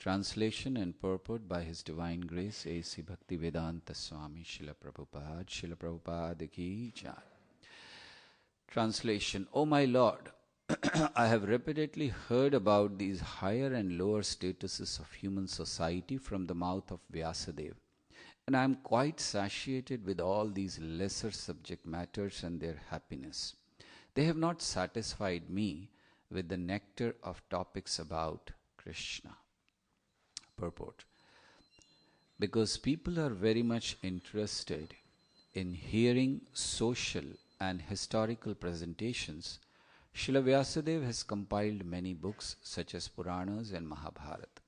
Translation and purport by His Divine Grace A.C. Bhaktivedanta Swami Srila Prabhupada Ki Jai. Translation. O my Lord, I have repeatedly heard about these higher and lower statuses of human society from the mouth of Vyasadeva, and I am quite satiated with all these lesser subject matters and their happiness. They have not satisfied me with the nectar of topics about Krishna. Purport. Because people are very much interested in hearing social and historical presentations, Srila Vyasadeva has compiled many books such as Puranas and Mahabharata.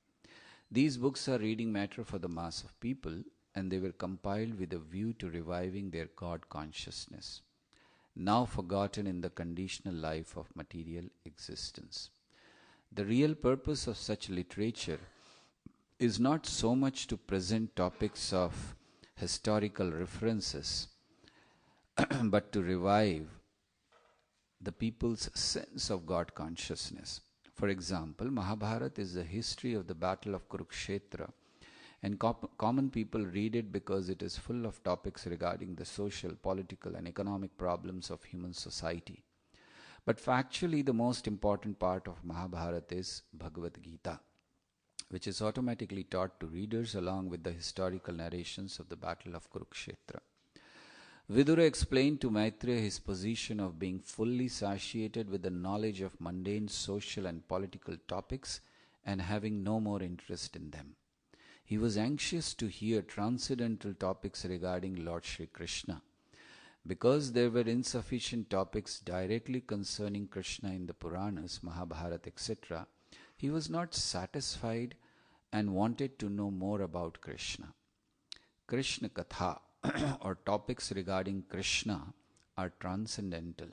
These books are reading matter for the mass of people, and they were compiled with a view to reviving their God consciousness, now forgotten in the conditional life of material existence. The real purpose of such literature is not so much to present topics of historical references, but to revive the people's sense of God consciousness. For example, Mahabharata is the history of the battle of Kurukshetra, and common people read it because it is full of topics regarding the social, political, and economic problems of human society. But factually, the most important part of Mahabharata is Bhagavad Gita, which is automatically taught to readers along with the historical narrations of the battle of Kurukshetra. Vidura explained to Maitreya his position of being fully satiated with the knowledge of mundane social and political topics and having no more interest in them. He was anxious to hear transcendental topics regarding Lord Sri Krishna. Because there were insufficient topics directly concerning Krishna in the Puranas, Mahabharata, etc., he was not satisfied and wanted to know more about Krishna. Krishna Katha or topics regarding Krishna are transcendental,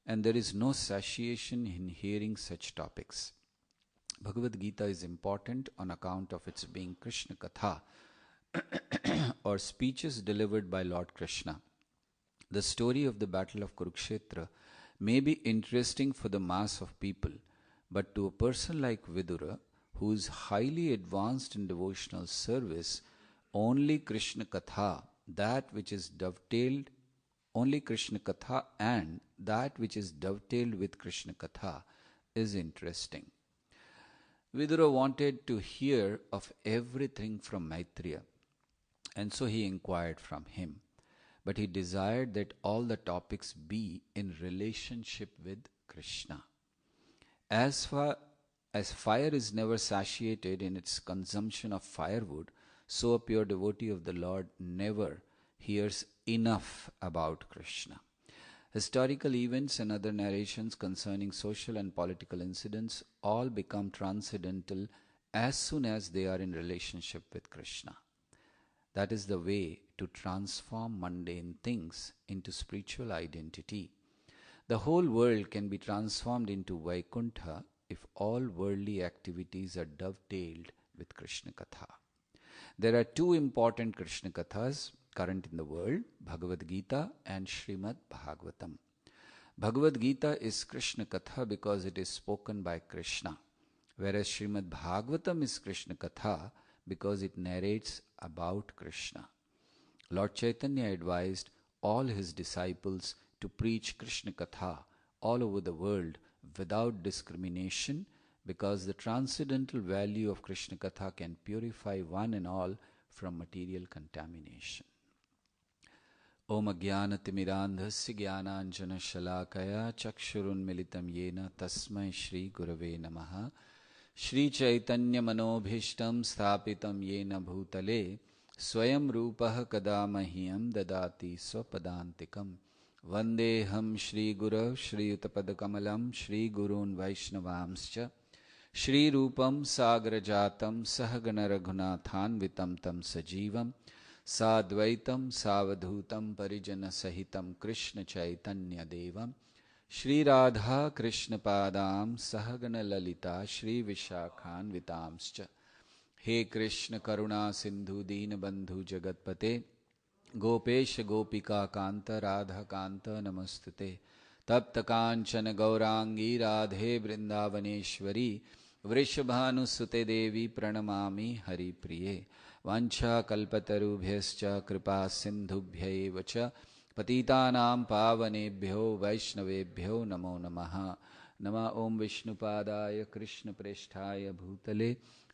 and there is no satiation in hearing such topics. Bhagavad Gita is important on account of its being Krishna Katha or speeches delivered by Lord Krishna. The story of the battle of Kurukshetra may be interesting for the mass of people, but to a person like Vidura, who is highly advanced in devotional service, only Krishna Katha, that which is dovetailed, only Krishna Katha and that which is dovetailed with Krishna Katha is interesting. Vidura wanted to hear of everything from Maitreya, and so he inquired from him. But he desired that all the topics be in relationship with Krishna. As far as fire is never satiated in its consumption of firewood, so a pure devotee of the Lord never hears enough about Krishna. Historical events and other narrations concerning social and political incidents all become transcendental as soon as they are in relationship with Krishna. That is the way to transform mundane things into spiritual identity. The whole world can be transformed into Vaikuntha if all worldly activities are dovetailed with Krishna Katha. There are two important Krishna Kathas current in the world, Bhagavad Gita and Srimad Bhagavatam. Bhagavad Gita is Krishna Katha because it is spoken by Krishna, whereas Srimad Bhagavatam is Krishna Katha because it narrates about Krishna. Lord Chaitanya advised all his disciples to preach Krishna Katha all over the world without discrimination, because the transcendental value of Krishna Katha can purify one and all from material contamination. Om Ajnanatimirandhasya Jnananjana Shalakaya Chakshurunmilitam Yena Tasmai Shri Gurave Namaha. Shri Chaitanya Manobhishtam Sthapitam Yena Bhutale Swayam Rupaha Kadamahyam Dadati Swapadantikam. Vandeham Shri Guru Shri Utapadakamalam Shri Gurun Vaishnavamscha Shri Rupam Sagrajatam Sahagana Raghunathanvitam Tam Sajivam Sadvaitam Savadhutam Parijana Sahitam Krishna Chaitanya Devam Shri Radha Krishna Padam Sahagana Lalita Shri Vishakhan Vitamscha. He Krishna Karuna Sindhu Deen Bandhu Jagatpate Gopesha Gopika Kanta Radha Kanta Namastute Tapta Kanchana Gaurangi Radhe Vrindavaneshwari वृषभानुसुते देवी प्रणमामि हरिप्रिये वाञ्छाकल्पतरुभ्यश्च कृपा सिन्धुभ्यैव च पतितानां पावनेभ्यो वैष्णवेभ्यो नमो नमः। नमः ओं विष्णुपादाय कृष्णप्रेष्ठाय भूतले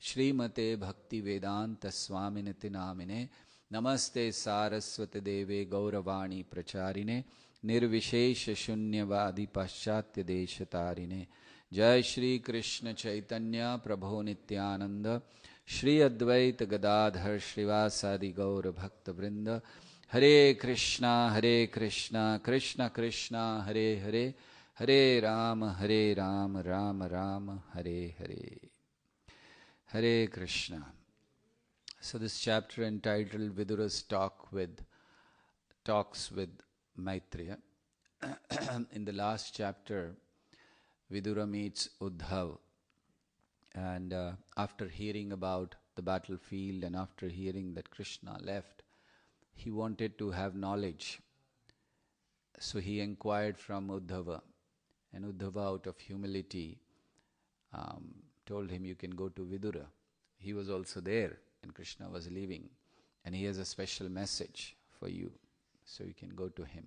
श्रीमते भक्तिवेदांत स्वामिनिति नामिने नमस्ते सारस्वती देवे गौरवाणी प्रचारिणे निर्विशेष शून्यवादी पाश्चात्य देशतारिणे। जय श्री कृष्ण चैतन्य प्रभो नित्यानंद श्री अद्वैत गदाधर श्रीवासादि गौर भक्त वृंद। हरे कृष्णा कृष्ण कृष्णा हरे हरे, हरे Ram Ram Ram Hare Hare. Hare Krishna. So this chapter entitled Vidura's Talks with Maitreya. In the last chapter, Vidura meets Uddhav, and after hearing about the battlefield and after hearing that Krishna left, he wanted to have knowledge. So he inquired from Uddhava, and Uddhava, out of humility, told him, you can go to Vidura. He was also there and Krishna was leaving, and he has a special message for you, so you can go to him.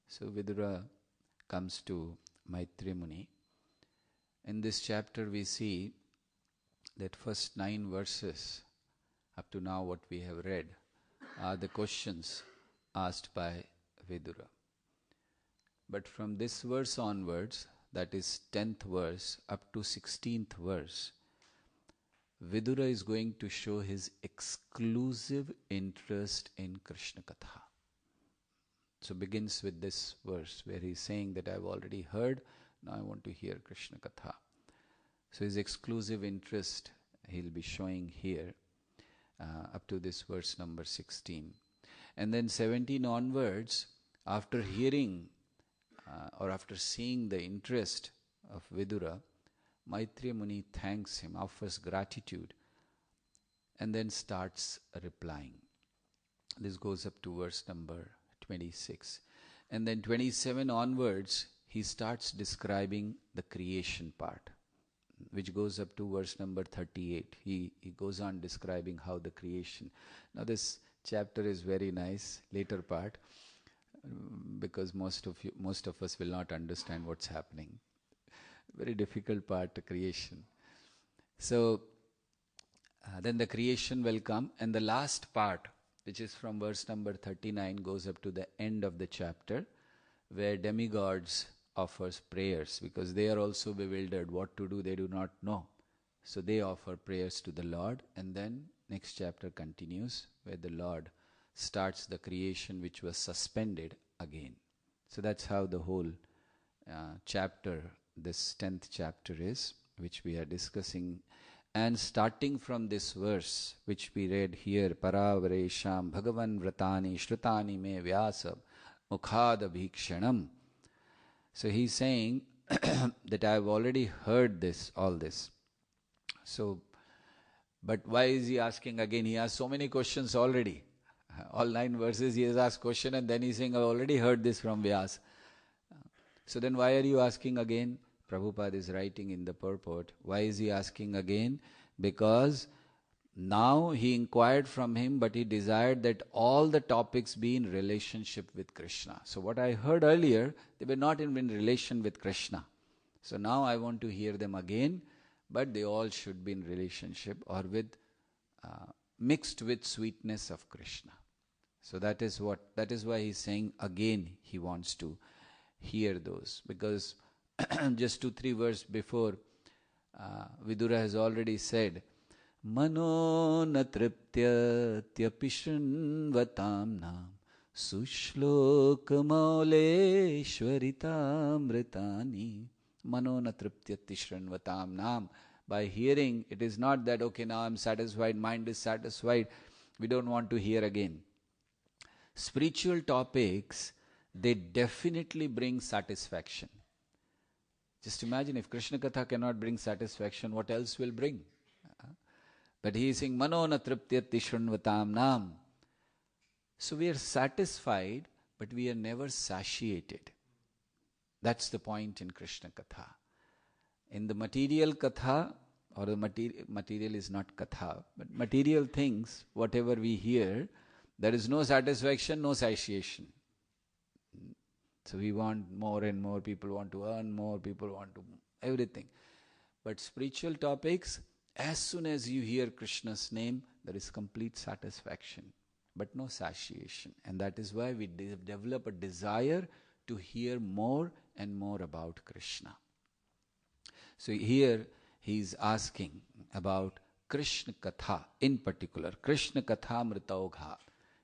So Vidura comes to Maitreya Muni. In this chapter we see that first 9 verses up to now what we have read are the questions asked by Vidura. But from this verse onwards, that is 10th verse up to 16th verse, Vidura is going to show his exclusive interest in Krishna Katha. So begins with this verse where he is saying that I have already heard, now I want to hear Krishna Katha. So his exclusive interest he will be showing here up to this verse number 16. And then 17 onwards, after hearing or after seeing the interest of Vidura, Maitreya Muni thanks him, offers gratitude, and then starts replying. This goes up to verse number 26. And then 27 onwards, he starts describing the creation part, which goes up to verse number 38. He goes on describing how the creation. Now this chapter is very nice, later part, because most of us will not understand what's happening. Very difficult part, the creation. So then the creation will come, and the last part, which is from verse number 39, goes up to the end of the chapter, where demigods offers prayers, because they are also bewildered what to do, they do not know. So they offer prayers to the Lord, and then next chapter continues where the Lord starts the creation which was suspended again. So that's how the whole chapter, this 10th chapter is, which we are discussing. And starting from this verse which we read here, Paravaresham Bhagavan Vratani Shrutani Me Vyasa Mukhad Abhikshanam. So he's saying that I have already heard this, all this. So, but why is he asking again? He asked so many questions already. All 9 verses he has asked question, and then he's saying, I've already heard this from Vyas. So then why are you asking again? Prabhupada is writing in the purport. Why is he asking again? Because now he inquired from him, but he desired that all the topics be in relationship with Krishna. So what I heard earlier, they were not in relation with Krishna. So now I want to hear them again, but they all should be in relationship or with mixed with sweetness of Krishna. So that is why he's saying again he wants to hear those, because just 2-3 verses before, Vidura has already said, Mano na triptyatyapishanvatam nam sushlokamauleeshwaritamritani. Mano na triptyatishranvatam nam. By hearing, it is not that, okay, now I'm satisfied, mind is satisfied, we don't want to hear again. Spiritual topics, they definitely bring satisfaction. Just imagine if Krishna Katha cannot bring satisfaction, what else will bring? But he is saying, Mano na triptyati shrunvatam nam. So we are satisfied, but we are never satiated. That's the point in Krishna Katha. In the material katha, or the material is not katha, but material things, whatever we hear, there is no satisfaction, no satiation. So we want more and more, people want to earn more, people want to everything. But spiritual topics, as soon as you hear Krishna's name, there is complete satisfaction, but no satiation. And that is why we develop a desire to hear more and more about Krishna. So here he is asking about Krishna Katha in particular. Krishna Katha Mritaogha.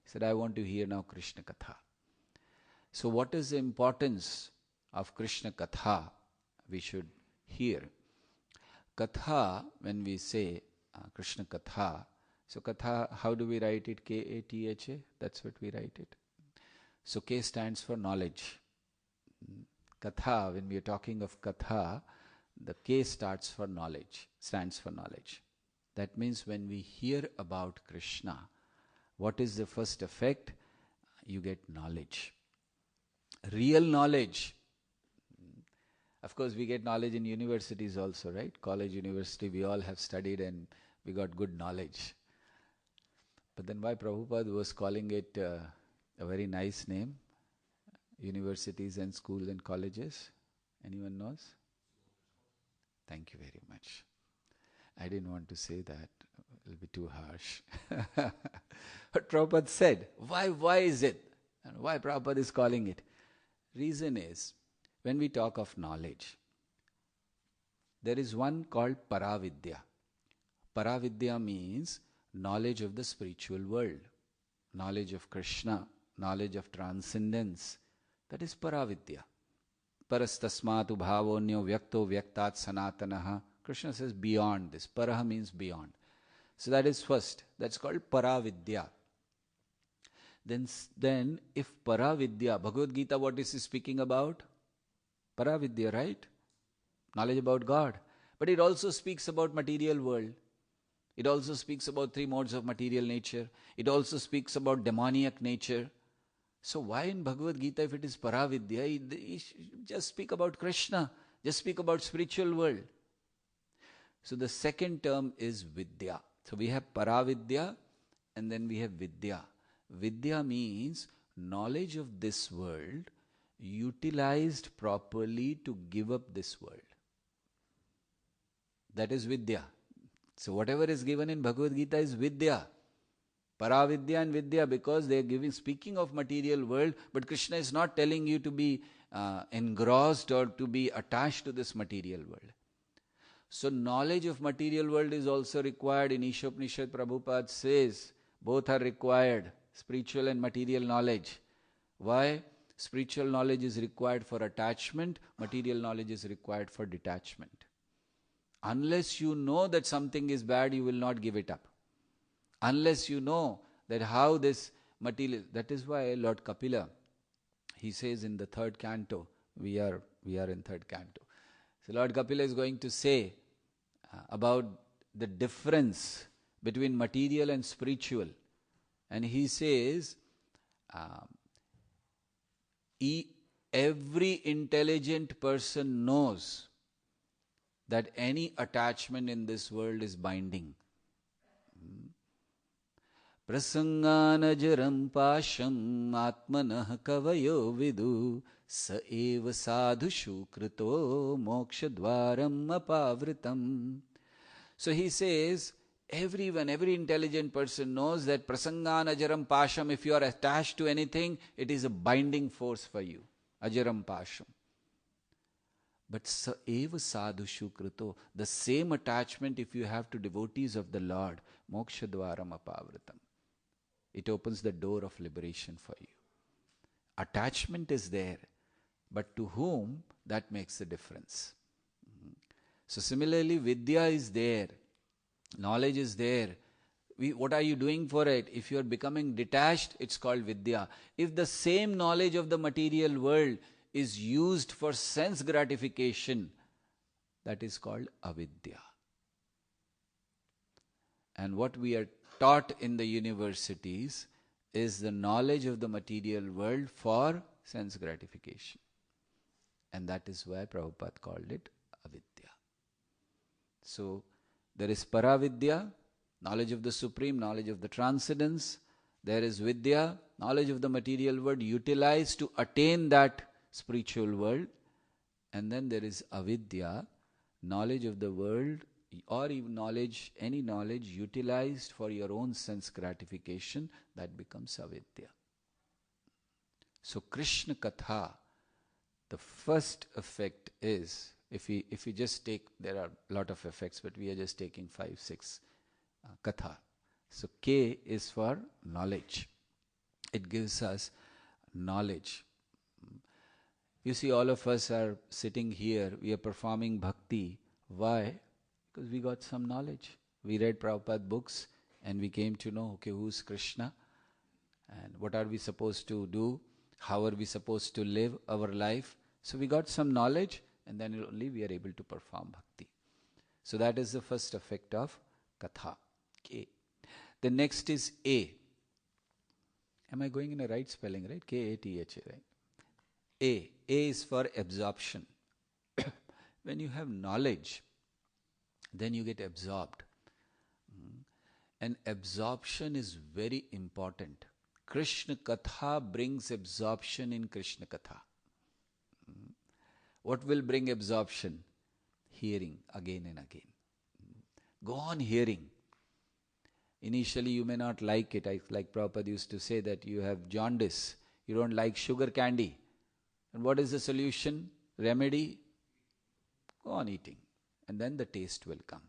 He said, I want to hear now Krishna Katha. So what is the importance of Krishna Katha? We should hear. Katha, when we say Krishna Katha, so Katha, how do we write it? K-A-T-H-A? That's what we write it. So K stands for knowledge. Katha, when we are talking of Katha, the K stands for knowledge. That means when we hear about Krishna, what is the first effect? You get knowledge. Real knowledge. Of course, we get knowledge in universities also, right? College, university, we all have studied and we got good knowledge. But then why Prabhupada was calling it a very nice name? Universities and schools and colleges. Anyone knows? Thank you very much. I didn't want to say that. It'll be too harsh. But Prabhupada said, why is it? And why Prabhupada is calling it? Reason is, when we talk of knowledge, there is one called Paravidya. Paravidya means knowledge of the spiritual world, knowledge of Krishna, knowledge of transcendence. That is Paravidya. Parastasmatu bhavonyo vyakto vyaktat sanatanaha. Krishna says beyond this. Paraha means beyond. So that is first. That's called Paravidya. Then if Paravidya, Bhagavad Gita, what is he speaking about? Paravidya, right? Knowledge about God. But it also speaks about material world. It also speaks about three modes of material nature. It also speaks about demoniac nature. So why in Bhagavad Gita, if it is Paravidya, just speak about Krishna, just speak about spiritual world. So the second term is Vidya. So we have Paravidya and then we have Vidya. Vidya means knowledge of this world utilized properly to give up this world. That is Vidya. So whatever is given in Bhagavad Gita is Vidya. Paravidya and Vidya, because they are speaking of material world, but Krishna is not telling you to be engrossed or to be attached to this material world. So knowledge of material world is also required. In Ishopanishad, Prabhupada says, both are required, spiritual and material knowledge. Why? Spiritual knowledge is required for attachment, material knowledge is required for detachment. Unless you know that something is bad, you will not give it up. Unless you know that how this material, that is why Lord Kapila, he says in the third canto, we are in third canto. So Lord Kapila is going to say about the difference between material and spiritual. And he says, every intelligent person knows that any attachment in this world is binding. Prasanganajaram pasham atmanah kavayo vidu sa eva sadhushu krito mokshadvaram apavritam. So he says, every intelligent person knows that prasanganajaram pasham, if you are attached to anything, it is a binding force for you. Ajaram pasham. But sa eva sadhushu krito, the same attachment if you have to devotees of the Lord, mokshadvaram apavritam. It opens the door of liberation for you. Attachment is there, but to whom, that makes the difference. So similarly, Vidya is there, knowledge is there. What are you doing for it? If you are becoming detached, it's called Vidya. If the same knowledge of the material world is used for sense gratification, that is called Avidya. And what we are taught in the universities is the knowledge of the material world for sense gratification. And that is why Prabhupada called it Avidya. So there is Paravidya, knowledge of the Supreme, knowledge of the Transcendence. There is Vidya, knowledge of the material world utilized to attain that spiritual world. And then there is Avidya, knowledge of the world, or even knowledge, any knowledge utilized for your own sense gratification, that becomes Avidya. So Krishna Katha, the first effect is, if we just take, there are a lot of effects, but we are just taking 5, 6 Katha. So K is for knowledge. It gives us knowledge. You see, all of us are sitting here, we are performing bhakti. Why? Because we got some knowledge. We read Prabhupada books and we came to know, okay, who's Krishna? And what are we supposed to do? How are we supposed to live our life? So we got some knowledge, and then only we are able to perform bhakti. So that is the first effect of Katha. K. The next is A. Am I going in a right spelling, right? K-A-T-H-A, right? A. A is for absorption. When you have knowledge, then you get absorbed. And absorption is very important. Krishna Katha brings absorption in Krishna Katha. What will bring absorption? Hearing again and again. Go on hearing. Initially you may not like it. Like Prabhupada used to say that you have jaundice. You don't like sugar candy. And what is the solution? Remedy? Go on eating. And then the taste will come.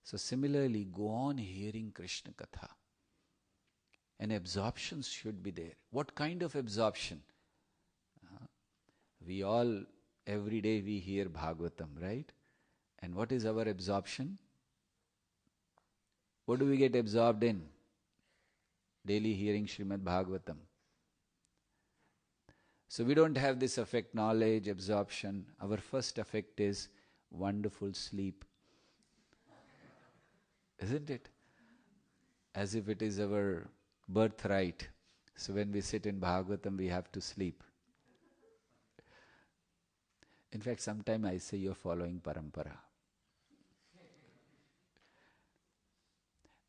So similarly, go on hearing Krishna Katha. And absorption should be there. What kind of absorption? We all, every day we hear Bhagavatam, right? And what is our absorption? What do we get absorbed in? Daily hearing Srimad Bhagavatam. So we don't have this effect, knowledge, absorption. Our first effect is wonderful sleep. Isn't it? As if it is our birthright. So when we sit in Bhagavatam, we have to sleep. In fact, sometimes I say you're following parampara.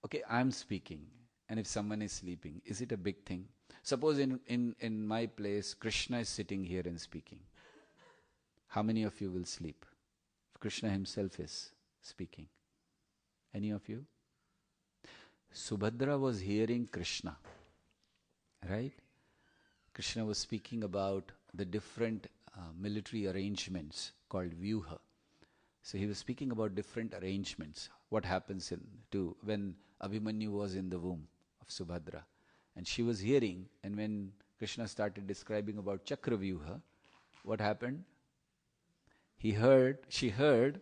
Okay, I'm speaking, and if someone is sleeping, is it a big thing? Suppose in my place, Krishna is sitting here and speaking. How many of you will sleep? If Krishna himself is speaking. Any of you? Subhadra was hearing Krishna, right? Krishna was speaking about the different military arrangements called Vyuha. So he was speaking about different arrangements. What happens when Abhimanyu was in the womb of Subhadra. And she was hearing, and when Krishna started describing about Chakravyuha, what happened? She heard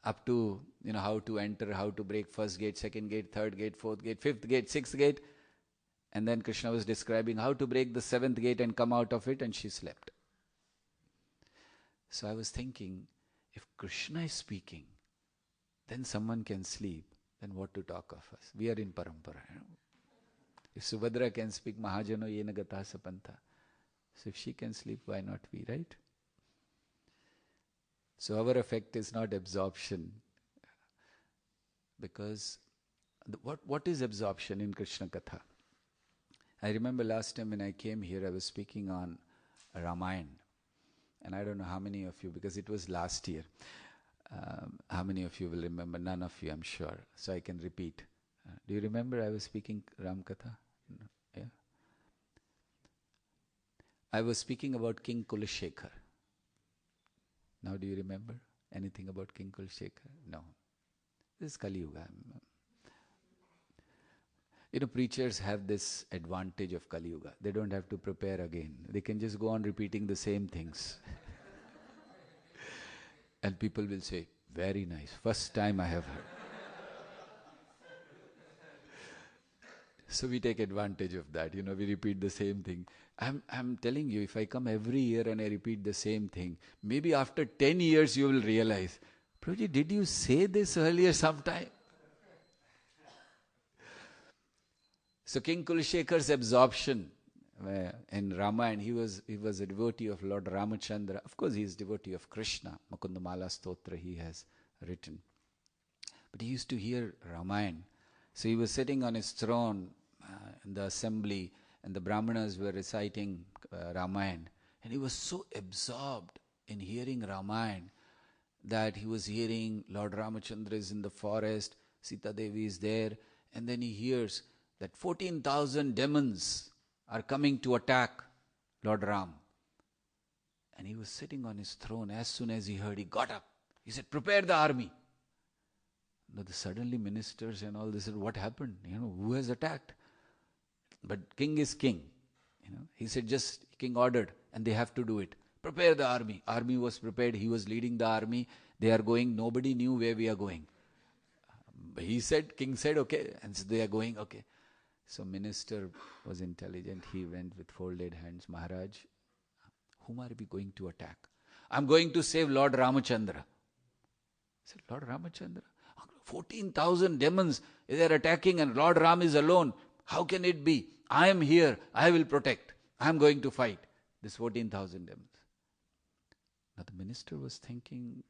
up to, how to enter, how to break first gate, second gate, third gate, fourth gate, fifth gate, sixth gate. And then Krishna was describing how to break the seventh gate and come out of it, and she slept. So I was thinking, if Krishna is speaking, then someone can sleep, then what to talk of us? We are in parampara. If Subhadra can speak, Mahajano yena gata sapantha. So if she can sleep, why not we, right? So our effect is not absorption. Because what is absorption in Krishna Katha? I remember last time when I came here, I was speaking on Ramayana. And I don't know how many of you, because it was last year. How many of you will remember? None of you, I'm sure. So I can repeat. Do you remember I was speaking Ram Katha? No? Yeah. I was speaking about King Kulashekar. Now do you remember anything about King Kulashekar? No. This is Kali Yuga. Preachers have this advantage of Kali Yuga. They don't have to prepare again. They can just go on repeating the same things. And people will say, very nice. First time I have heard. So we take advantage of that. We repeat the same thing. I'm telling you, if I come every year and I repeat the same thing, maybe after 10 years you will realize, Prabhuji, did you say this earlier sometime? So King Kulashekar's absorption in Ramayana, he was a devotee of Lord Ramachandra. Of course, he is devotee of Krishna. Makundamala Stotra he has written. but he used to hear Ramayana. So he was sitting on his throne in the assembly, and the Brahmanas were reciting Ramayana. And he was so absorbed in hearing Ramayana that he was hearing Lord Ramachandra is in the forest, Sita Devi is there, and then he hears that 14,000 demons are coming to attack Lord Ram. And he was sitting on his throne. As soon as he heard, he got up. He said, prepare the army. Now, suddenly ministers and all this said, what happened? Who has attacked? But king is king. He said, just king ordered, and they have to do it. Prepare the army. Army was prepared. He was leading the army. They are going. Nobody knew where we are going. King said, okay. And so they are going, okay. So minister was intelligent. He went with folded hands. Maharaj, whom are we going to attack? I'm going to save Lord Ramachandra. I said, Lord Ramachandra? 14,000 demons, they are attacking and Lord Ram is alone. How can it be? I am here. I will protect. I am going to fight this 14,000 demons. Now the minister was thinking,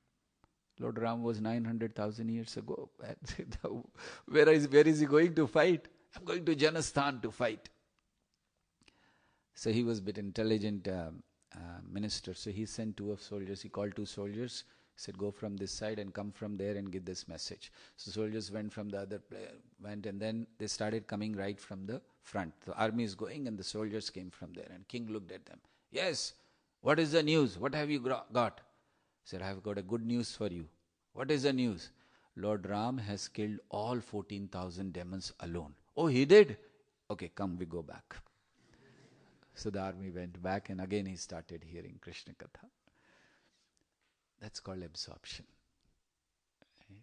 Lord Ram was 900,000 years ago. Where is he going to fight? I'm going to Janasthan to fight. So he was a bit intelligent minister. So he sent two of soldiers. He called two soldiers. He said, go from this side and come from there and give this message. So soldiers went from the other went, and then they started coming right from the front. The army is going and the soldiers came from there. And king looked at them. Yes, what is the news? What have you got? He said, I have got a good news for you. What is the news? Lord Ram has killed all 14,000 demons alone. Oh, he did? Okay, come, we go back. So the army went back and again he started hearing Krishna Katha. That's called absorption. Right?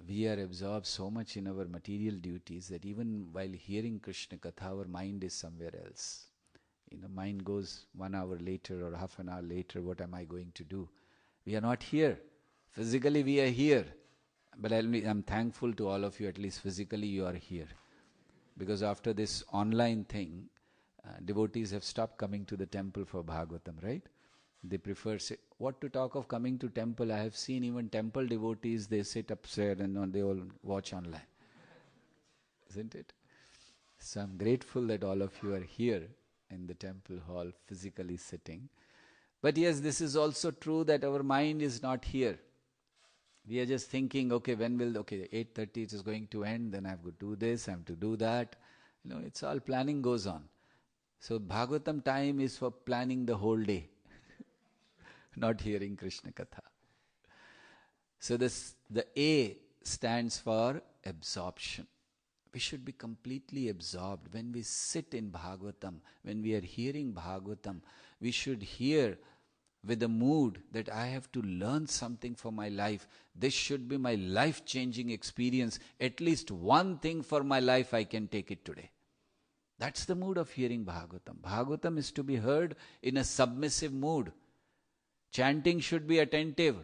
We are absorbed so much in our material duties that even while hearing Krishna Katha, our mind is somewhere else. Mind goes 1 hour later or half an hour later, what am I going to do? We are not here. Physically we are here. But I'm thankful to all of you, at least physically you are here. Because after this online thing, devotees have stopped coming to the temple for Bhagavatam, right? They prefer, what to talk of coming to temple? I have seen even temple devotees, they sit upstairs and they all watch online. Isn't it? So I'm grateful that all of you are here in the temple hall, physically sitting. But yes, this is also true that our mind is not here. We are just thinking, okay, 8:30 it is going to end, then I have to do this, I have to do that. It's all planning goes on. So Bhagavatam time is for planning the whole day, not hearing Krishna Katha. So the A stands for absorption. We should be completely absorbed. When we sit in Bhagavatam, when we are hearing Bhagavatam, we should hear with the mood that I have to learn something for my life. This should be my life-changing experience. At least one thing for my life I can take it today. That's the mood of hearing Bhagavatam. Bhagavatam is to be heard in a submissive mood. Chanting should be attentive.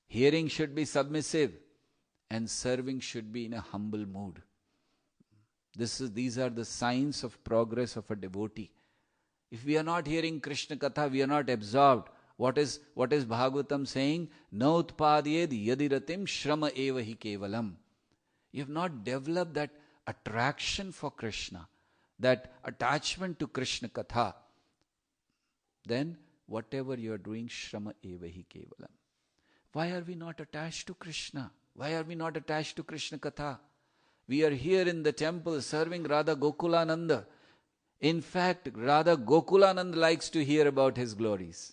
Hearing should be submissive. And serving should be in a humble mood. These are the signs of progress of a devotee. If we are not hearing Krishna Katha, we are not absorbed. What is Bhagavatam saying? Na utpadyed yadiratim shrama eva hi kevalam. You have not developed that attraction for Krishna, that attachment to Krishna Katha. Then whatever you are doing, shrama eva hi kevalam. Why are we not attached to Krishna? Why are we not attached to Krishna Katha? We are here in the temple serving Radha Gokulananda. In fact, Radha Gokulananda likes to hear about his glories.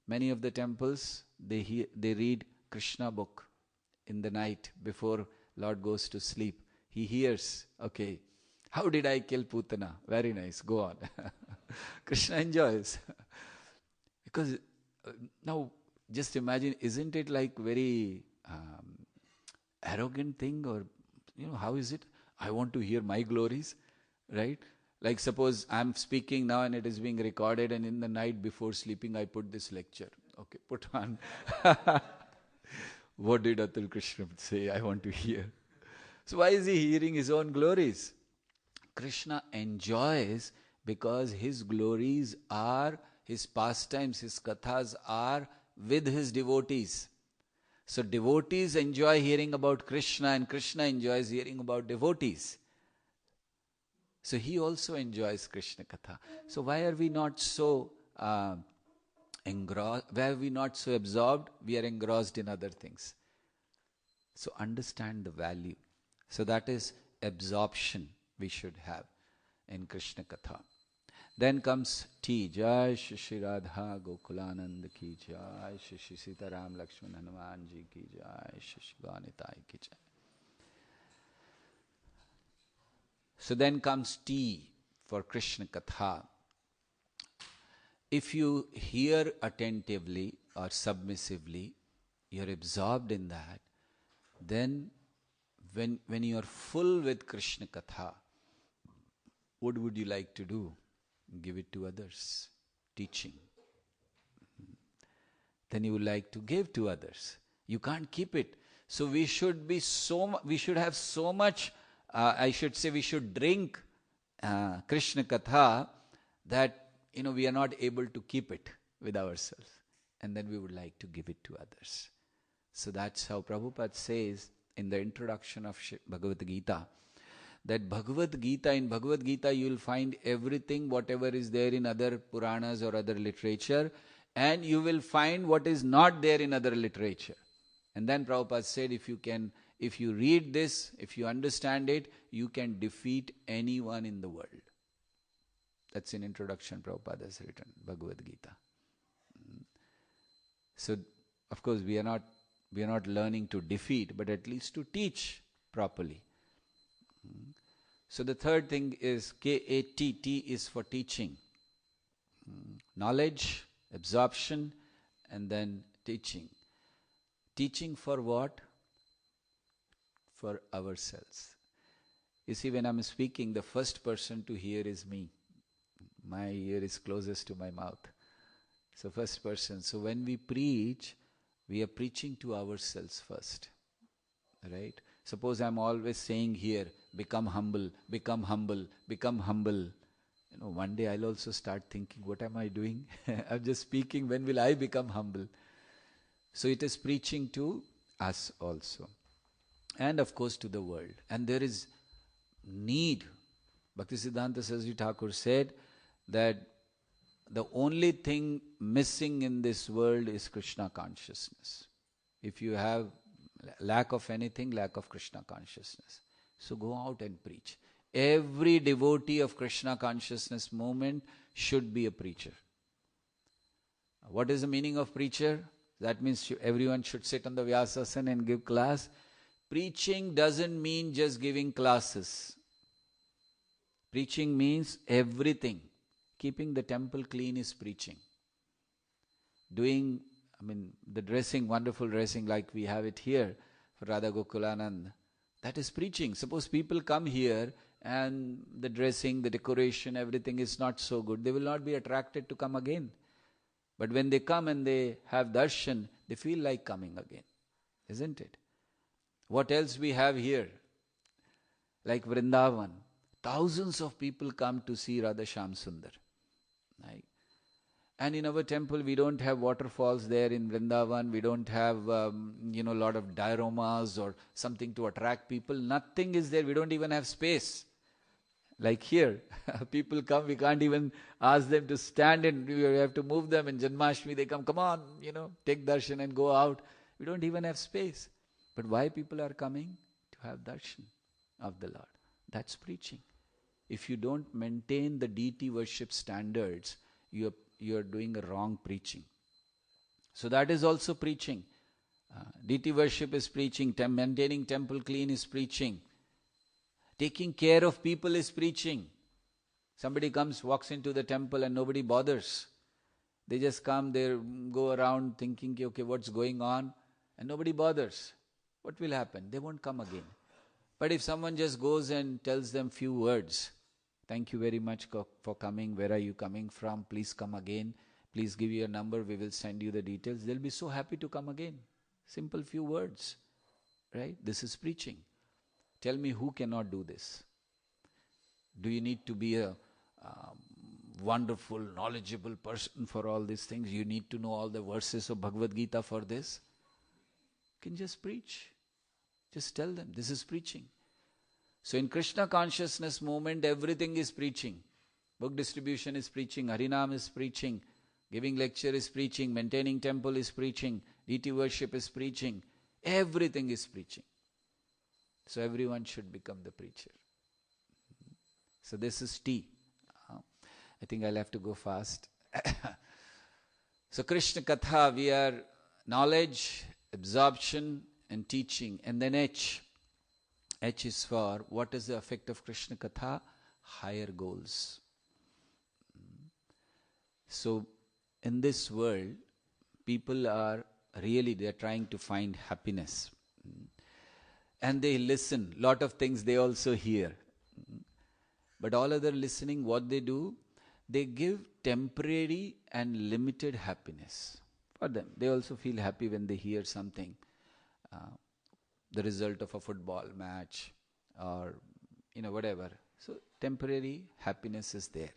Many of the temples, they read Krishna book in the night before Lord goes to sleep. He hears, okay, how did I kill Putana? Very nice, go on. Krishna enjoys. Because now, just imagine, isn't it like very arrogant thing, or how is it? I want to hear my glories, right? Like suppose I'm speaking now and it is being recorded, and in the night before sleeping I put this lecture. Okay, put on. What did AtulKrishna say? I want to hear. So why is he hearing his own glories? Krishna enjoys because his glories are, his pastimes, his kathas are with his devotees. So devotees enjoy hearing about Krishna and Krishna enjoys hearing about devotees. So he also enjoys Krishna Katha. So why are we not so engrossed? Why are we not so absorbed? We are engrossed in other things. So understand the value. So that is absorption we should have in Krishna Katha. Then comes T. Jai Shri Radha Gokulanand ki Jai, Shri Sita Ram Lakshman Hanuman ji ki Jai, Shri Gaunitai ki Jai. So then comes T for Krishna Katha. If you hear attentively or submissively, you're absorbed in that, then when you are full with Krishna Katha, what would you like to do? Give it to others. Teaching. Then you would like to give to others. You can't keep it. So we should have so much, we should drink Krishna Katha that, we are not able to keep it with ourselves. And then we would like to give it to others. So that's how Prabhupada says in the introduction of Bhagavad Gita, that in Bhagavad Gita you will find everything, whatever is there in other Puranas or other literature, and you will find what is not there in other literature. And then Prabhupada said, if you read this, if you understand it, you can defeat anyone in the world. That's in introduction Prabhupada has written, Bhagavad Gita. So, of course, we are not learning to defeat, but at least to teach properly. So the third thing is K-A-T. T is for teaching. Knowledge, absorption, and then teaching. Teaching for what? For ourselves. You see, when I'm speaking, the first person to hear is me. My ear is closest to my mouth. So first person. So when we preach, we are preaching to ourselves first. Right? Suppose I'm always saying here, become humble, become humble, become humble. One day I'll also start thinking, what am I doing? I'm just speaking, when will I become humble? So it is preaching to us also. And of course to the world. And there is need. Bhaktisiddhanta Saraswati Thakur said that the only thing missing in this world is Krishna consciousness. If you have lack of anything, lack of Krishna consciousness. So go out and preach. Every devotee of Krishna consciousness movement should be a preacher. What is the meaning of preacher? That means everyone should sit on the Vyasasana and give class. Preaching doesn't mean just giving classes. Preaching means everything. Keeping the temple clean is preaching. Doing, the dressing, wonderful dressing like we have it here for Radha Gokulanand, that is preaching. Suppose people come here and the dressing, the decoration, everything is not so good, they will not be attracted to come again. But when they come and they have darshan, they feel like coming again. Isn't it? What else we have here? Like Vrindavan. Thousands of people come to see Radha Shyam Sundar. Right? And in our temple, we don't have waterfalls there in Vrindavan. We don't have, a lot of dioramas or something to attract people. Nothing is there. We don't even have space. Like here, people come, we can't even ask them to stand and we have to move them. In Janmashtami, they come on, take darshan and go out. We don't even have space. But why people are coming? To have darshan of the Lord. That's preaching. If you don't maintain the deity worship standards, you are doing a wrong preaching. So that is also preaching. Deity worship is preaching. Maintaining temple clean is preaching. Taking care of people is preaching. Somebody comes, walks into the temple and nobody bothers. They just come, they go around thinking, okay, what's going on? And nobody bothers. What will happen? They won't come again. But if someone just goes and tells them few words, thank you very much for coming, where are you coming from, please come again, please give your number, we will send you the details, they'll be so happy to come again. Simple few words, right? This is preaching. Tell me who cannot do this? Do you need to be a wonderful, knowledgeable person for all these things? You need to know all the verses of Bhagavad Gita for this? You can just preach. Just tell them, this is preaching. So in Krishna consciousness movement, everything is preaching. Book distribution is preaching, Harinam is preaching, giving lecture is preaching, maintaining temple is preaching, deity worship is preaching. Everything is preaching. So everyone should become the preacher. So this is T. I think I'll have to go fast. So Krishna Katha, we are knowledge, absorption and teaching. And then H. H is for what is the effect of Krishna Katha? Higher goals. So in this world, people are really, they are trying to find happiness. And they listen. Lot of things they also hear. But all other listening, what they do, they give temporary and limited happiness for them. They also feel happy when they hear something, the result of a football match or whatever. So temporary happiness is there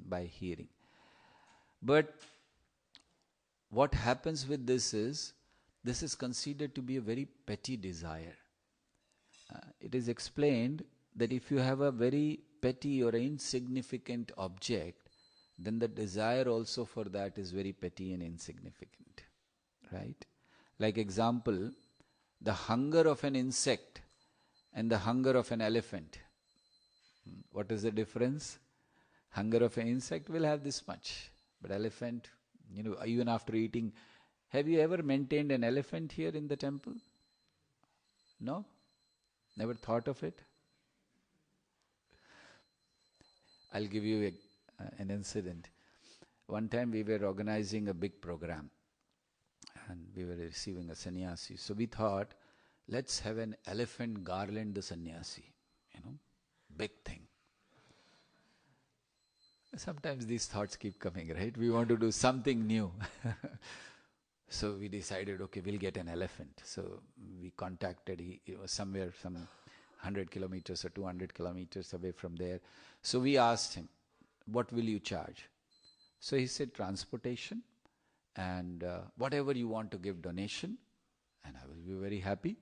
by hearing. But what happens with this is considered to be a very petty desire. It is explained that if you have a very petty or insignificant object, then the desire also for that is very petty and insignificant. Right? Like example, the hunger of an insect and the hunger of an elephant. What is the difference? Hunger of an insect will have this much. But elephant, even after eating, have you ever maintained an elephant here in the temple? No? Never thought of it? I'll give you an incident. One time we were organizing a big program and we were receiving a sannyasi. So we thought, let's have an elephant garland the sannyasi. Big thing. Sometimes these thoughts keep coming, right? We want to do something new. So we decided, okay, we'll get an elephant. So we contacted, he was somewhere, some 100 kilometers or 200 kilometers away from there. So we asked him, what will you charge? So he said, transportation and whatever you want to give donation, and I will be very happy.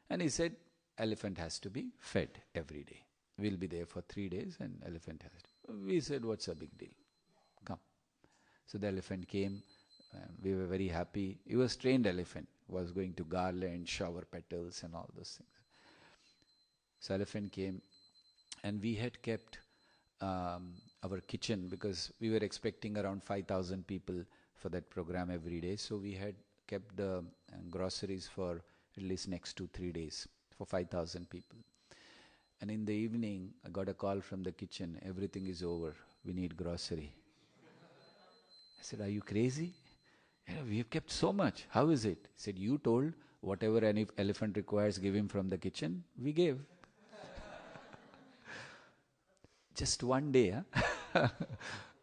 And he said, elephant has to be fed every day. We'll be there for 3 days and elephant has to. We said, what's a big deal? Come. So the elephant came. We were very happy. He was trained elephant. Was going to garland, shower petals and all those things. So elephant came and we had kept our kitchen because we were expecting around 5,000 people for that program every day. So we had kept the groceries for at least next 2-3 days for 5,000 people. And in the evening, I got a call from the kitchen, everything is over, we need grocery. I said, are you crazy? We have kept so much, how is it? He said, you told whatever any elephant requires, give him from the kitchen, we gave. Just one day,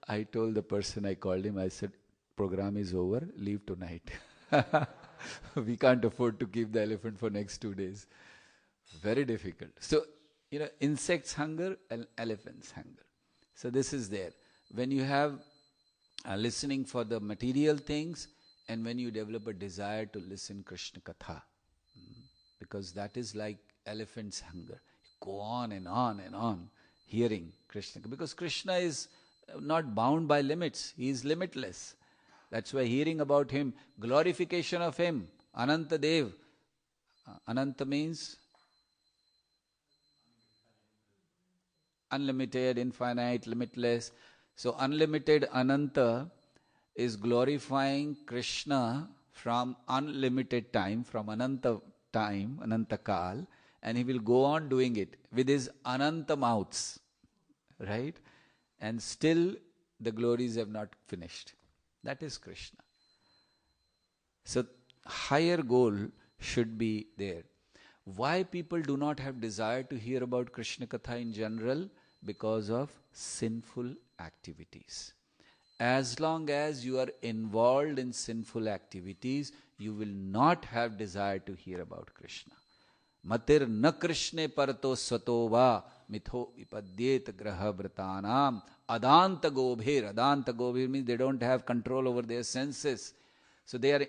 I told the person, I called him, I said, program is over, leave tonight. We can't afford to keep the elephant for next 2 days. Very difficult. So, insects hunger and elephants hunger. So this is there. When you have listening for the material things and when you develop a desire to listen Krishna Katha, because that is like elephant's hunger. You go on and on and on hearing Krishna. Because Krishna is not bound by limits. He is limitless. That's why hearing about him, glorification of him, Ananta Dev. Ananta means unlimited, infinite, limitless. So unlimited Ananta is glorifying Krishna from unlimited time, from Ananta time, Ananta Kal, and he will go on doing it with his Ananta mouths, right? And still the glories have not finished. That is Krishna. So higher goal should be there. Why people do not have desire to hear about Krishna Katha in general? Because of sinful activities. As long as you are involved in sinful activities, you will not have desire to hear about Krishna. Matir na Krishne parato svato va mitho vipadyet graha vratanam adanta gobhir. Adanta gobhir means they don't have control over their senses. So they are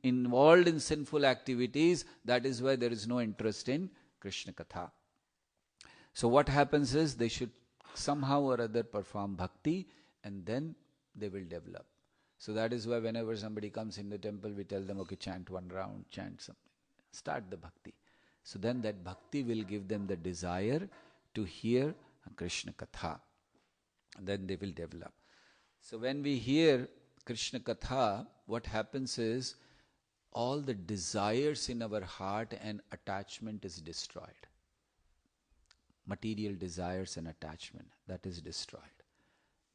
involved in sinful activities. That is why there is no interest in Krishna Katha. So what happens is they should somehow or other perform bhakti, and then they will develop. So that is why whenever somebody comes in the temple, we tell them, okay, chant one round, chant something. Start the bhakti. So then that bhakti will give them the desire to hear Krishna Katha. Then they will develop. So when we hear Krishna Katha, what happens is all the desires in our heart and attachment is destroyed. Material desires and attachment, that is destroyed.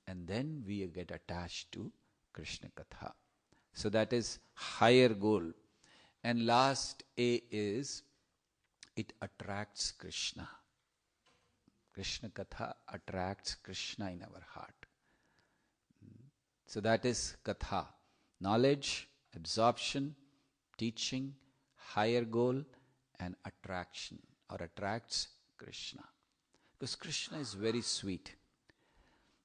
And then we get attached to Krishna Katha. So that is higher goal. And last A is it attracts Krishna. Krishna Katha attracts Krishna in our heart. So that is Katha. Knowledge, absorption, teaching, higher goal, and attraction, or attracts Krishna. Because Krishna is very sweet.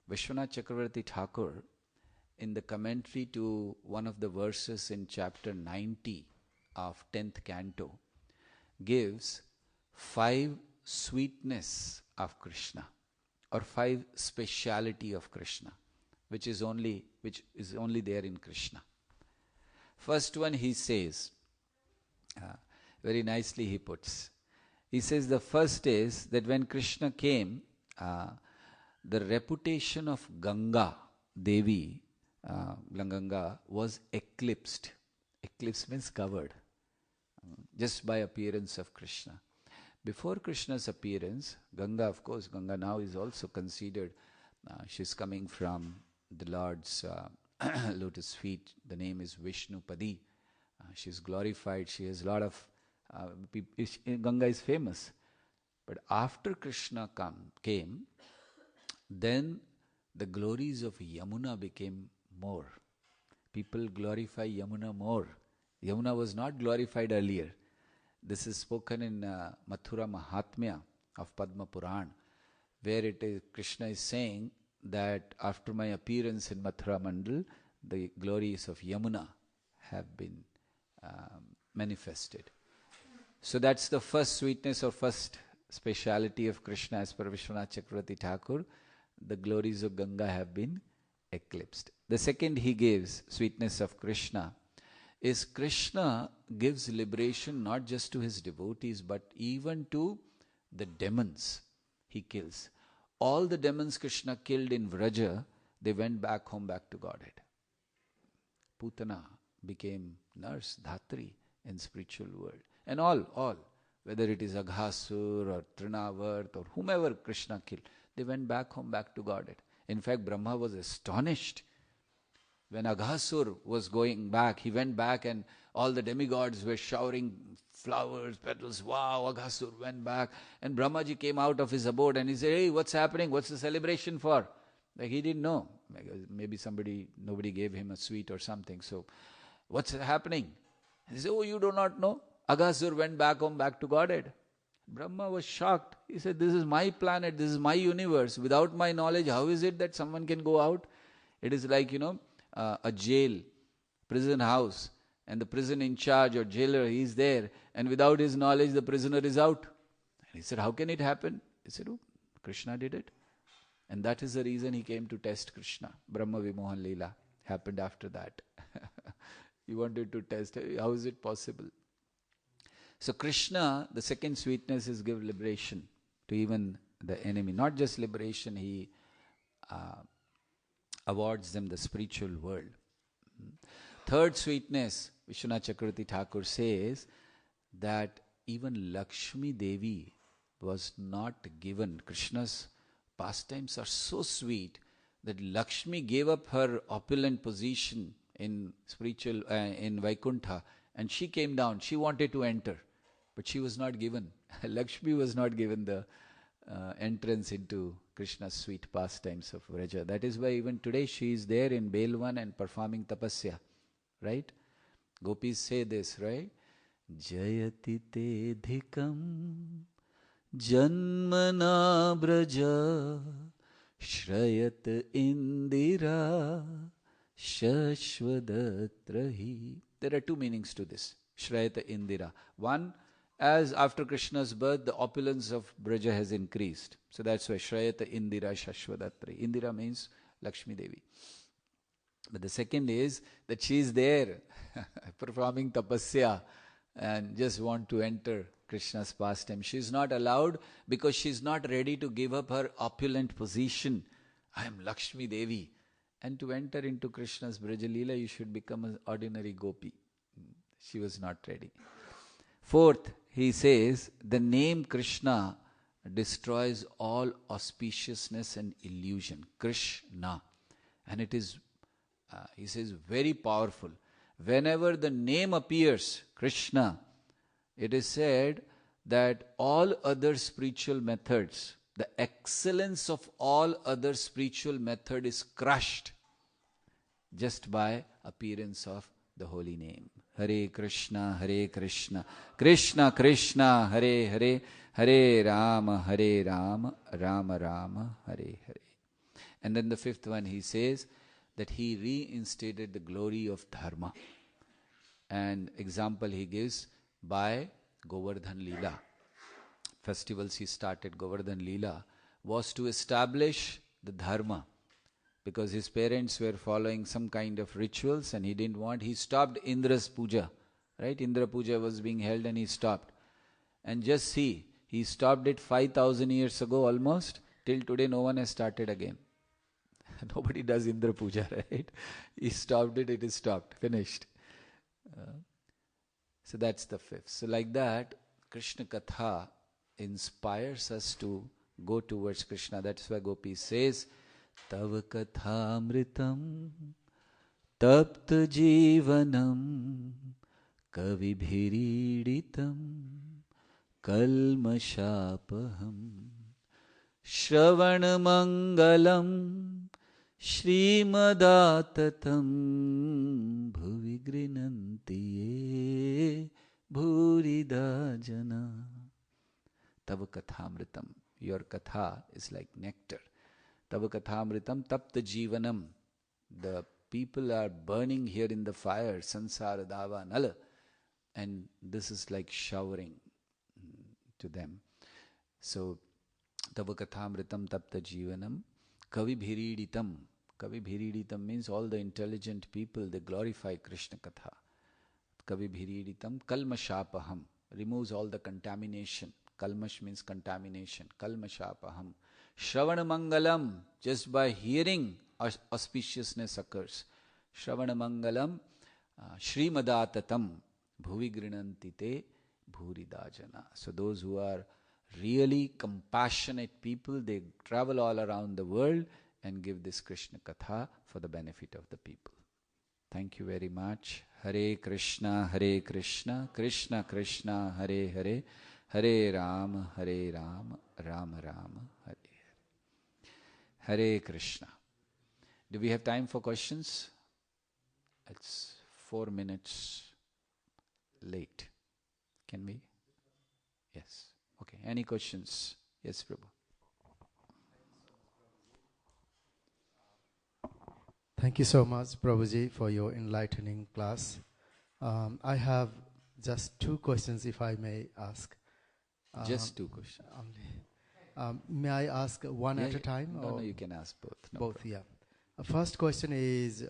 Vishwanath Chakravarti Thakur, in the commentary to one of the verses in chapter 90 of 10th canto, gives 5 sweetness of Krishna, or 5 speciality of Krishna, which is only there in Krishna. First one, he says, very nicely he puts. He says the first is that when Krishna came, the reputation of Ganga Devi, Ganga, was eclipsed. Eclipsed means covered, just by appearance of Krishna. Before Krishna's appearance, Ganga, of course, Ganga now is also considered, she's coming from the Lord's lotus feet. The name is Vishnupadi. She's glorified. She has a lot of Ganga is famous. But after Krishna came, then the glories of Yamuna became more. People glorify Yamuna more. Yamuna was not glorified earlier. This is spoken in Mathura Mahatmya of Padma Puran, where Krishna is saying that after my appearance in Mathura Mandal, the glories of Yamuna have been manifested. So that's the first sweetness or first speciality of Krishna as per Vishwanath Chakravarti Thakur. The glories of Ganga have been eclipsed. The second he gives, sweetness of Krishna, is Krishna gives liberation not just to his devotees but even to the demons he kills. All the demons Krishna killed in Vraja, they went back home, back to Godhead. Putana became nurse, Dhatri in spiritual world. And all, whether it is Aghasur or Trinavarth or whomever Krishna killed, they went back home, back to Godhead. In fact, Brahma was astonished. When Aghasur was going back, he went back and all the demigods were showering flowers, petals. Wow, Aghasur went back. And Brahmaji came out of his abode and he said, hey, what's happening? What's the celebration for? Like he didn't know. Maybe nobody gave him a sweet or something. So, what's happening? He said, oh, you do not know? Aghasur went back home, back to Godhead. Brahma was shocked. He said, this is my planet, this is my universe. Without my knowledge, how is it that someone can go out? It is like, a jail, prison house, and the prison in charge or jailer, he is there, and without his knowledge, the prisoner is out. And he said, how can it happen? He said, oh, Krishna did it. And that is the reason he came to test Krishna. Brahma Vimohan Leela happened after that. He wanted to test, how is it possible? So Krishna, the second sweetness is give liberation to even the enemy. Not just liberation, he awards them the spiritual world. Third sweetness, Vishwanath Chakravarti Thakur says that even Lakshmi Devi was not given. Krishna's pastimes are so sweet that Lakshmi gave up her opulent position in spiritual, in Vaikuntha, and she came down. She wanted to enter, but she was not given. Lakshmi was not given the entrance into Krishna's sweet pastimes of Vraja. That is why even today she is there in Belvan and performing tapasya. Right? Gopis say this, right? Jayati te dhikam janmana braja shrayat indira Shashvadatrahi. There are two meanings to this. Shrayata Indira. One, as after Krishna's birth, the opulence of Braja has increased. So that's why Shrayata Indira Shashvadatrahi. Indira means Lakshmi Devi. But the second is that she is there performing tapasya and just want to enter Krishna's pastime. She is not allowed because she is not ready to give up her opulent position. I am Lakshmi Devi. And to enter into Krishna's Brajalila, you should become an ordinary gopi. She was not ready. Fourth, he says, the name Krishna destroys all auspiciousness and illusion. Krishna. And it is, he says, very powerful. Whenever the name appears, Krishna, it is said that all other spiritual methods, the excellence of all other spiritual method is crushed just by appearance of the holy name. Hare Krishna, Krishna Krishna, Hare Hare, Hare Rama, Rama Rama, Hare Hare. And then the fifth one, he says that he reinstated the glory of dharma. And example he gives by Govardhan Leela. Festivals he started, Govardhan Leela, was to establish the dharma. Because his parents were following some kind of rituals and he didn't want, he stopped Indra's puja. Right? Indra puja was being held and he stopped. And just see, he stopped it 5,000 years ago almost. Till today no one has started again. Nobody does Indra puja, right? He stopped it, it is stopped, finished. So that's the fifth. So like that, Krishna Katha inspires us to go towards Krishna. That's why Gopi says, Tava Kathamritam Tapta Jivanam Kavibhiriditam Kalmashapaham Shravanamangalam Shrimadattatam Bhuvigrinantiye Bhurida Jana. Tava Kathamritam. Your Katha is like nectar. Tava Kathamritam Tapta Jivanam. The people are burning here in the fire, Sansara Dava Nala. And this is like showering to them. So, Tava Kathamritam Tapta Jivanam Kavibhiriditam. Kavibhiriditam means all the intelligent people, they glorify Krishna Katha. Kavibhiriditam Kalmashapaham. Removes all the contamination. Kalmash means contamination. Kalmashapaham. Shravana Mangalam, just by hearing auspiciousness occurs. Shravana Mangalam, Shrimadatatam, Bhuvigrinantite, Bhuridajana. So those who are really compassionate people, they travel all around the world and give this Krishna Katha for the benefit of the people. Thank you very much. Hare Krishna, Krishna Krishna, Hare Hare, Hare Rama, Rama Rama, Hare. Hare Krishna. Do we have time for questions? It's 4 minutes late. Can we? Yes. Okay. Any questions? Yes, Prabhu. Thank you so much, Prabhuji, for your enlightening class. I have just 2 questions, if I may ask. Just 2 questions. Only. May I ask one at a time? No, you can ask both. No both, problem. yeah. First question is,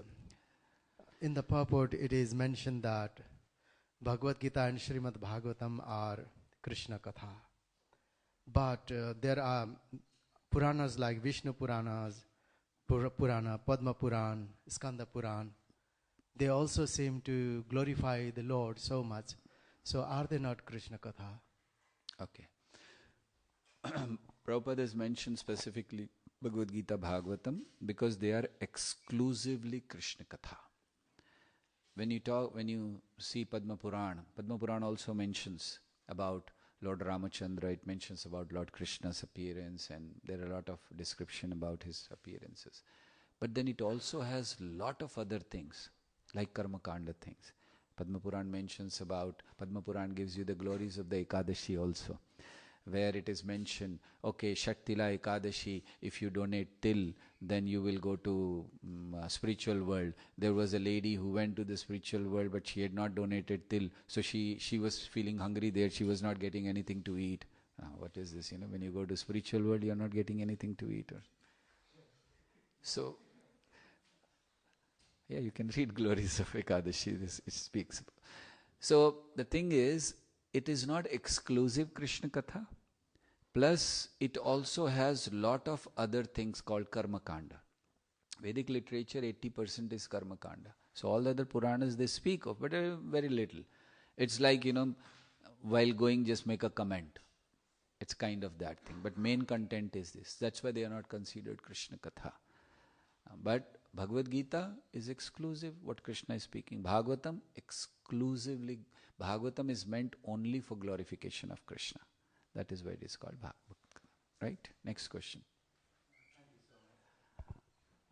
in the purport it is mentioned that Bhagavad Gita and Srimad Bhagavatam are Krishna Katha. But there are Puranas like Vishnu Puranas, Purana, Padma Puran, Skanda Puran. They also seem to glorify the Lord so much. So are they not Krishna Katha? Okay. Prabhupada has mentioned specifically Bhagavad Gita Bhagavatam because they are exclusively Krishna Katha. When you see Padma Puran also mentions about Lord Ramachandra, it mentions about Lord Krishna's appearance, and there are a lot of description about his appearances. But then it also has lot of other things, like Karma Kanda things. Padma Puran gives you the glories of the Ekadashi also. where it is mentioned, okay, Shaktila Ekadashi, if you donate till, then you will go to spiritual world. There was a lady who went to the spiritual world, but she had not donated till, so she was feeling hungry there. She was not getting anything to eat. What is this? When you go to spiritual world, you are not getting anything to eat. So, yeah, you can read Glories of Ekadashi. It speaks. So the thing is, it is not exclusive Krishna Katha. Plus, it also has lot of other things called Karma Kanda. Vedic literature, 80% is Karma Kanda. So all the other Puranas they speak of, but very little. It's like, while going, just make a comment. It's kind of that thing. But main content is this. That's why they are not considered Krishna Katha. But Bhagavad Gita is exclusive, what Krishna is speaking. Bhagavatam, exclusively, Bhagavatam is meant only for glorification of Krishna. That is why it is called Bhagavad. Right? Next question.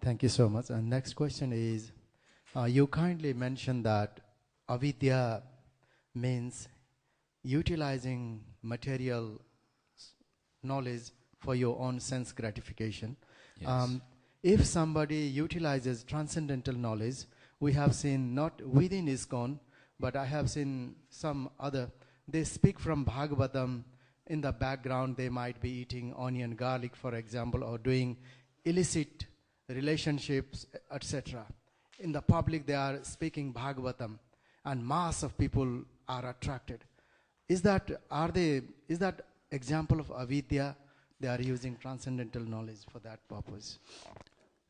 Thank you so much. And next question is, you kindly mentioned that avidya means utilizing material knowledge for your own sense gratification. Yes. If somebody utilizes transcendental knowledge, we have seen not within ISKCON, but I have seen some other, they speak from Bhagavatam. In the background, they might be eating onion, garlic, for example, or doing illicit relationships, etc. In the public, they are speaking Bhagavatam, and mass of people are attracted. Is that example of avidya? They are using transcendental knowledge for that purpose.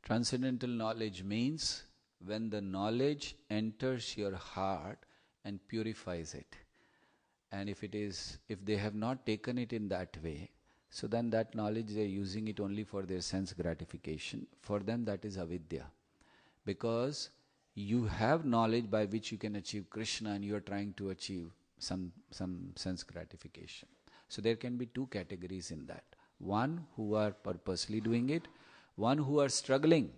Transcendental knowledge means when the knowledge enters your heart and purifies it. And if they have not taken it in that way, so then that knowledge they are using it only for their sense gratification. For them that is avidya. Because you have knowledge by which you can achieve Krishna and you are trying to achieve some sense gratification. So there can be two categories in that. One who are purposely doing it, one who are struggling.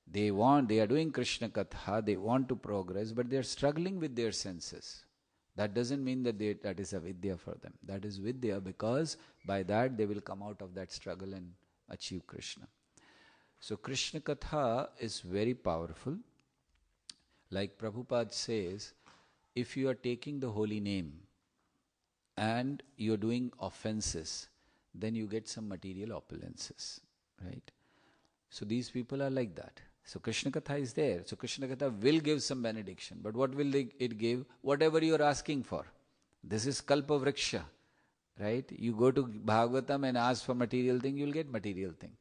They are doing Krishna Katha, they want to progress, but they are struggling with their senses. That doesn't mean that is avidya for them. That is vidya, because by that they will come out of that struggle and achieve Krishna. So Krishna Katha is very powerful. Like Prabhupada says, if you are taking the holy name and you are doing offenses, then you get some material opulences, right? So these people are like that. So Krishna Katha is there. So Krishna Katha will give some benediction. But what will it give? Whatever you are asking for. This is Kalpa Vriksha, right? You go to Bhagavatam and ask for material thing, you will get material thing.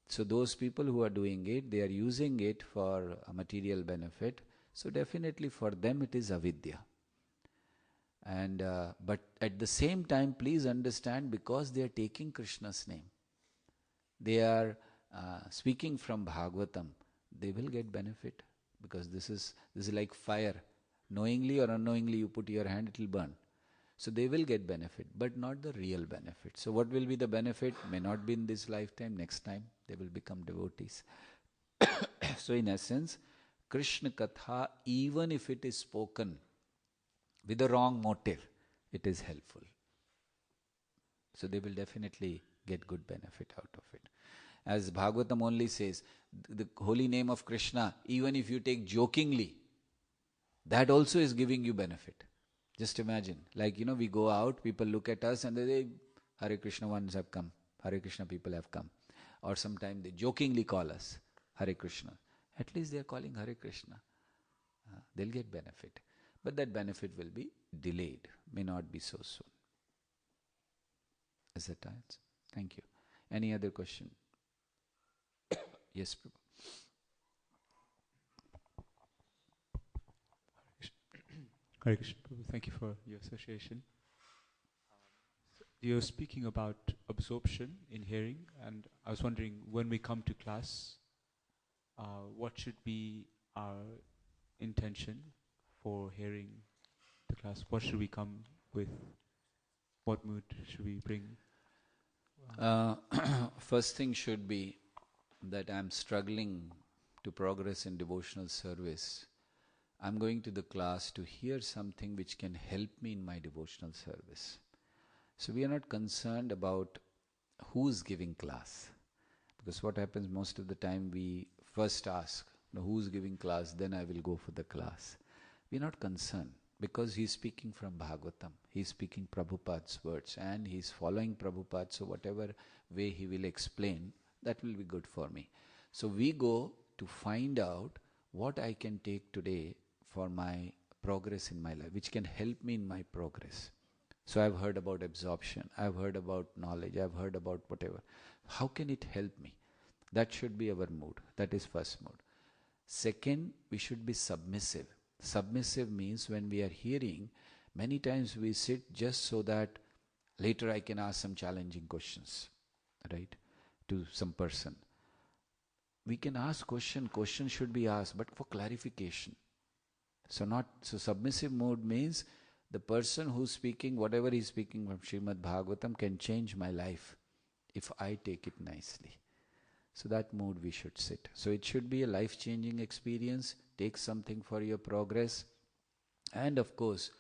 So those people who are doing it, they are using it for a material benefit. So definitely for them it is avidya. And but at the same time, please understand, because they are taking Krishna's name, they are speaking from Bhagavatam, they will get benefit, because this is like fire. Knowingly or unknowingly, you put your hand, it will burn. So they will get benefit, but not the real benefit. So what will be the benefit? May not be in this lifetime, next time they will become devotees. So in essence, Krishna Katha, even if it is spoken with the wrong motive, it is helpful. So they will definitely get good benefit out of it. As Bhagavatam only says, the holy name of Krishna, even if you take jokingly, that also is giving you benefit. Just imagine, like, we go out, people look at us and they say, Hare Krishna ones have come, Hare Krishna people have come. Or sometimes they jokingly call us Hare Krishna. At least they are calling Hare Krishna. They'll get benefit. But that benefit will be delayed, may not be so soon. Is that answer? Thank you. Any other question? Yes, Prabhu. Hare Krishna, Prabhu. Thank you for your association. You're speaking about absorption in hearing, and I was wondering, when we come to class, what should be our intention for hearing the class? What should we come with? What mood should we bring? First thing should be that I'm struggling to progress in devotional service, I'm going to the class to hear something which can help me in my devotional service. So we are not concerned about who's giving class. Because what happens most of the time, we first ask, who's giving class, then I will go for the class. We're not concerned because he's speaking from Bhagavatam. He's speaking Prabhupada's words and he's following Prabhupada. So whatever way he will explain, that will be good for me. So we go to find out what I can take today for my progress in my life, which can help me in my progress. So I've heard about absorption, I've heard about knowledge, I've heard about whatever. How can it help me? That should be our mood. That is first mood. Second, we should be submissive. Submissive means when we are hearing, many times we sit just so that later I can ask some challenging questions, right, to some person. We can ask questions should be asked, but for clarification. So submissive mood means the person who's speaking, whatever he's speaking from Srimad Bhagavatam can change my life if I take it nicely. So that mood we should sit. So it should be a life-changing experience. Take something for your progress. And of course,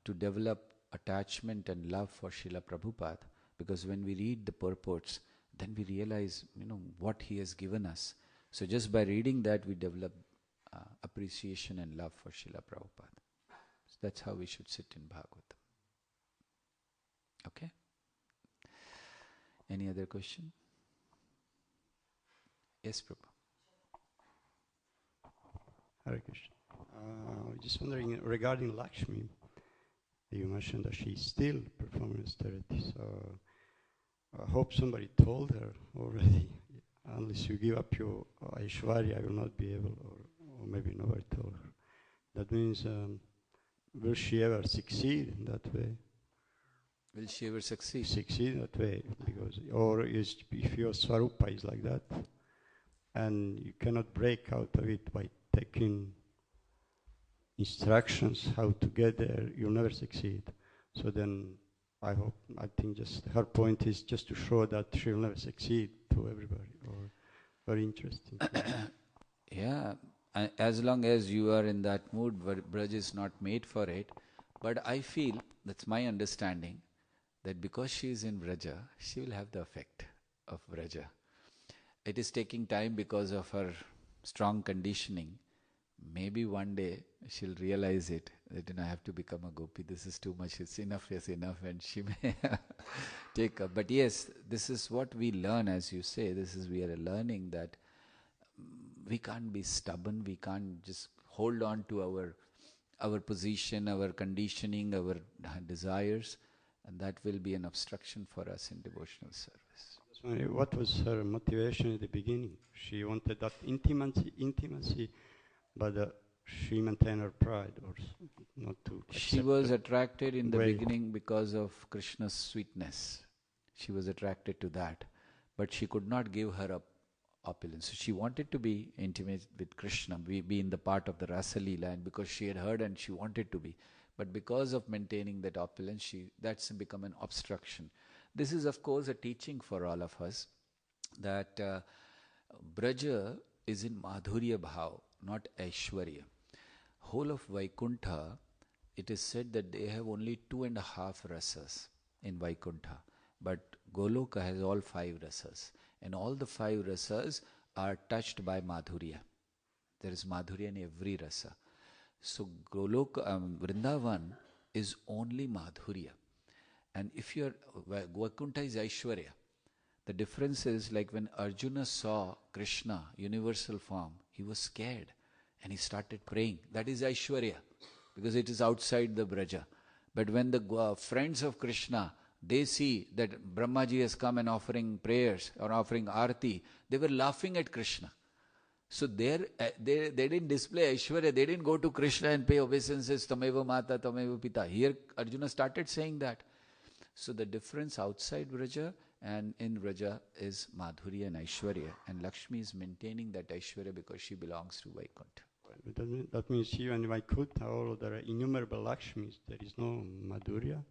to develop attachment and love for Srila Prabhupada. Because when we read the purports, then we realize, what he has given us. So just by reading that, we develop appreciation and love for Srila Prabhupada. So that's how we should sit in Bhagavatam. Okay? Any other question? Yes, Prabhu. Hare Krishna. Just wondering regarding Lakshmi, you mentioned that she's still performing austerity. So I hope somebody told her already. Unless you give up your Aishwarya, I will not be able, or maybe nobody told her. That means, will she ever succeed in that way? Will she ever succeed? Succeed in that way, because if your Swarupa is like that, and you cannot break out of it by taking instructions how to get there, you'll never succeed. So then I think just her point is just to show that she'll never succeed to everybody. Or very interesting. Yeah, as long as you are in that mood, Braj is not made for it. But I feel, that's my understanding, that because she is in Vraja, she will have the effect of Vraja. It is taking time because of her strong conditioning. Maybe one day she'll realize it, that I have to become a gopi, this is too much, it's enough, and she may take up. But yes, this is what we learn, as you say, we are learning that we can't be stubborn, we can't just hold on to our position, our conditioning, our desires, and that will be an obstruction for us in devotional service. What was her motivation at the beginning? She wanted that intimacy, but she maintained her pride, or not to. She was attracted in the beginning because of Krishna's sweetness. She was attracted to that, but she could not give her up opulence. So she wanted to be intimate with Krishna, be in the part of the Rasa Leela, and because she had heard and she wanted to be. But because of maintaining that opulence, that's become an obstruction. This is, of course, a teaching for all of us that Braja is in Madhurya Bhav, not Aishwarya. Whole of Vaikuntha, it is said that they have only 2.5 rasas in Vaikuntha. But Goloka has all 5 rasas. And all the 5 rasas are touched by Madhurya. There is Madhurya in every rasa. So Goloka, Vrindavan is only Madhurya. And if Vaikuntha is Aishwarya, the difference is like when Arjuna saw Krishna, universal form, he was scared and he started praying. That is Aishwarya, because it is outside the Braja. But when the friends of Krishna, they see that Brahmaji has come and offering prayers or offering arati, they were laughing at Krishna. So they didn't display Aishwarya, they didn't go to Krishna and pay obeisances, Tameva Mata, Tameva Pita. Here Arjuna started saying that. So the difference outside Vraja and in Vraja is Madhurya and Aishwarya. And Lakshmi is maintaining that Aishwarya because she belongs to Vaikuntha. That means even in Vaikuntha, although there are innumerable Lakshmis, there is no Madhurya?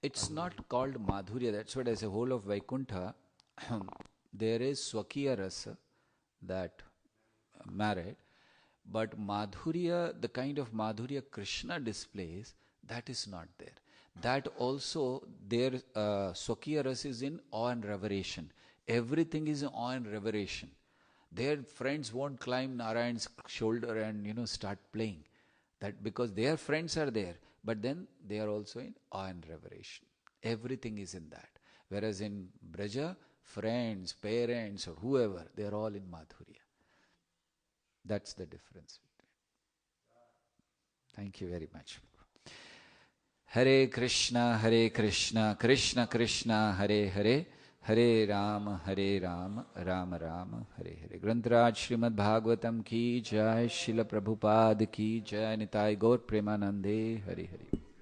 It's not called Madhurya. That's what I say. Whole of Vaikuntha, there is Swakiya Rasa, that married. But Madhurya, the kind of Madhurya Krishna displays, that is not there. That also, their Swakya Ras is in awe and reveration. Everything is in awe and reveration. Their friends won't climb Narayan's shoulder and start playing. That because their friends are there, but then they are also in awe and reveration. Everything is in that. Whereas in Braja, friends, parents, or whoever, they are all in Madhurya. That's the difference. Thank you very much. Hare Krishna, Krishna Krishna, Hare Hare, Hare Rama, Rama Rama, Hare Hare. Grantaraj Srimad Bhagavatam ki jai, Srila Prabhupada ki jai, Nitai Gaur Premanande, Hare Hare.